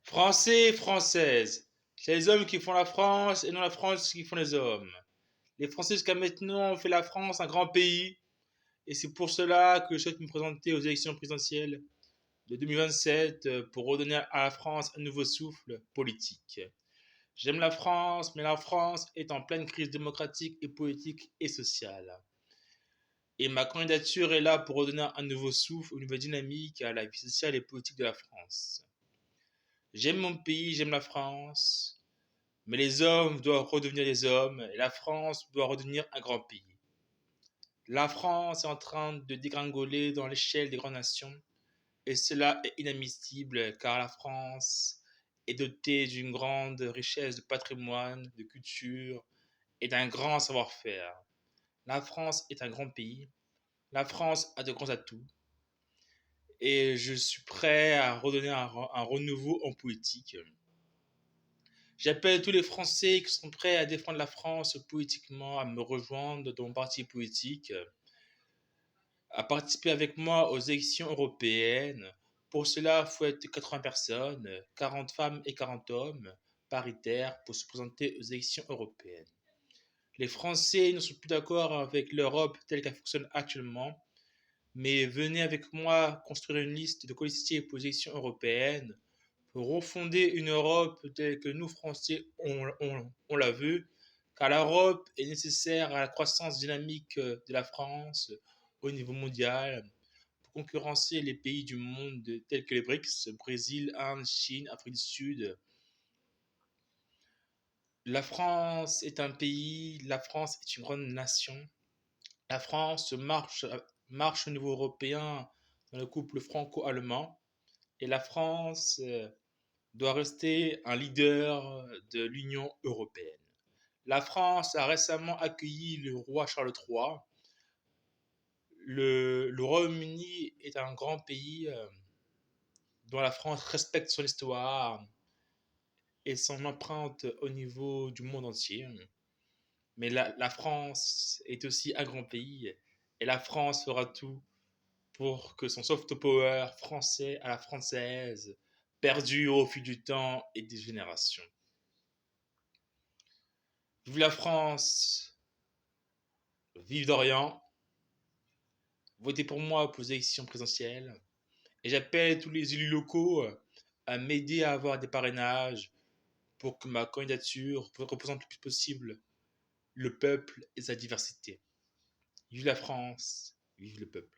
Français et Françaises, c'est les hommes qui font la France et non la France qui font les hommes. Les Français jusqu'à maintenant ont fait la France un grand pays et c'est pour cela que je souhaite me présenter aux élections présidentielles de 2027 pour redonner à la France un nouveau souffle politique. J'aime la France, mais la France est en pleine crise démocratique et politique et sociale. Et ma candidature est là pour redonner un nouveau souffle, une nouvelle dynamique à la vie sociale et politique de la France. J'aime mon pays, j'aime la France, mais les hommes doivent redevenir des hommes et la France doit redevenir un grand pays. La France est en train de dégringoler dans l'échelle des grandes nations et cela est inadmissible car la France est dotée d'une grande richesse de patrimoine, de culture et d'un grand savoir-faire. La France est un grand pays. La France a de grands atouts et je suis prêt à redonner un renouveau en politique. J'appelle tous les Français qui sont prêts à défendre la France politiquement à me rejoindre dans mon parti politique, à participer avec moi aux élections européennes. Pour cela, il faut être 80 personnes, 40 femmes et 40 hommes, paritaires, pour se présenter aux élections européennes. Les Français ne sont plus d'accord avec l'Europe telle qu'elle fonctionne actuellement, mais venez avec moi construire une liste de colistiers pour les élections européennes pour refonder une Europe telle que nous, Français, on la veut, car l'Europe est nécessaire à la croissance dynamique de la France au niveau mondial, pour concurrencer les pays du monde tels que les BRICS, Brésil, Inde, Chine, Afrique du Sud. La France est un pays, la France est une grande nation. La France marche au niveau européen dans le couple franco-allemand, et la France doit rester un leader de l'Union européenne. La France a récemment accueilli le roi Charles III. Le Royaume-Uni est un grand pays dont la France respecte son histoire et son empreinte au niveau du monde entier. Mais la France est aussi un grand pays et la France fera tout pour que son soft power français à la française perdure au fil du temps et des générations. Vive la France, vive d'Orient, votez pour moi pour les élections présidentielles. Et j'appelle tous les élus locaux à m'aider à avoir des parrainages pour que ma candidature représente le plus possible le peuple et sa diversité. Vive la France, vive le peuple.